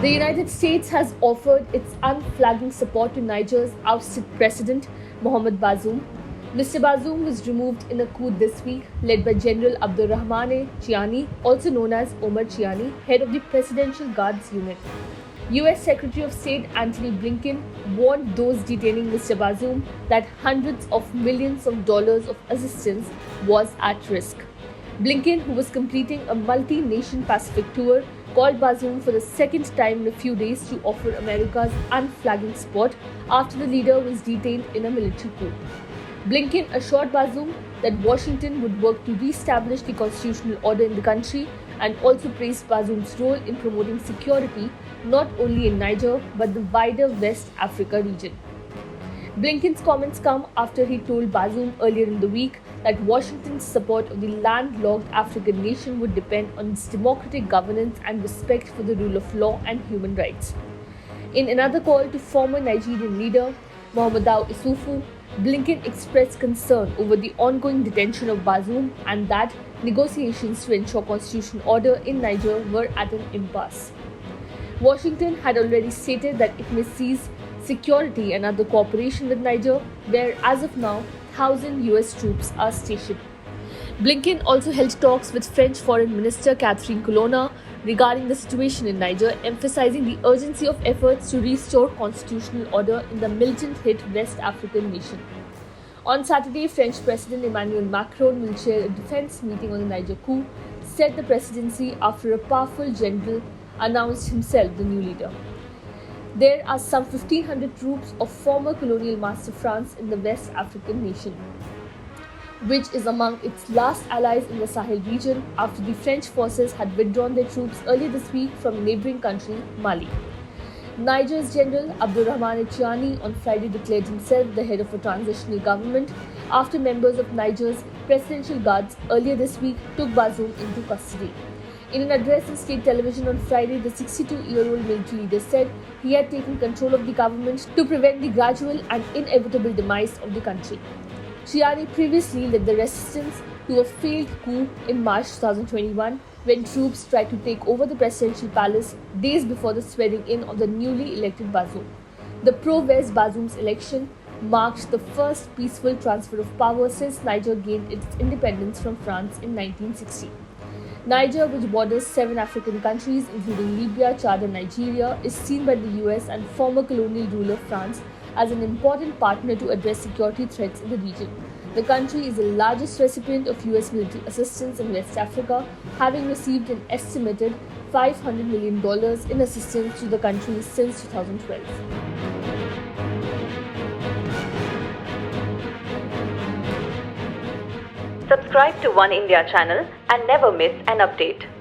The United States has offered its unflagging support to Niger's ousted president, Mohamed Bazoum. Mr. Bazoum was removed in a coup this week, led by General Abdurrahmane Chiani, also known as Omar Chiani, head of the Presidential Guards Unit. US Secretary of State Antony Blinken warned those detaining Mr. Bazoum that hundreds of millions of dollars of assistance was at risk. Blinken, who was completing a multi-nation Pacific tour, called Bazoum for the second time in a few days to offer America's unflagging support after the leader was detained in a military coup. Blinken assured Bazoum that Washington would work to re-establish the constitutional order in the country and also praised Bazoum's role in promoting security not only in Niger but the wider West Africa region. Blinken's comments come after he told Bazoum earlier in the week that Washington's support of the landlocked African nation would depend on its democratic governance and respect for the rule of law and human rights. In another call to former Nigerian leader Mahamadou Issoufou, Blinken expressed concern over the ongoing detention of Bazoum and that negotiations to ensure constitutional order in Niger were at an impasse. Washington had already stated that it may cease security and other cooperation with Niger, where as of now, 1,000 US troops are stationed. Blinken also held talks with French Foreign Minister Catherine Colonna regarding the situation in Niger, emphasizing the urgency of efforts to restore constitutional order in the militant-hit West African nation. On Saturday, French President Emmanuel Macron will chair a defense meeting on the Niger coup, said the presidency after a powerful general announced himself the new leader. There are some 1,500 troops of former colonial master France in the West African nation, which is among its last allies in the Sahel region after the French forces had withdrawn their troops earlier this week from neighboring country Mali. Niger's General Abdurrahmane Chiani on Friday declared himself the head of a transitional government after members of Niger's Presidential Guards earlier this week took Bazoum into custody. In an address on state television on Friday, the 62-year-old military leader said he had taken control of the government to prevent the gradual and inevitable demise of the country. Chiani previously led the resistance to a failed coup in March 2021 when troops tried to take over the presidential palace days before the swearing in of the newly elected Bazoum. The pro-West Bazoum's election marked the first peaceful transfer of power since Niger gained its independence from France in 1960. Niger, which borders 7 African countries including Libya, Chad and Nigeria, is seen by the US and former colonial ruler France as an important partner to address security threats in the region. The country is the largest recipient of US military assistance in West Africa, having received an estimated $500 million in assistance to the country since 2012. Subscribe to One India channel and never miss an update.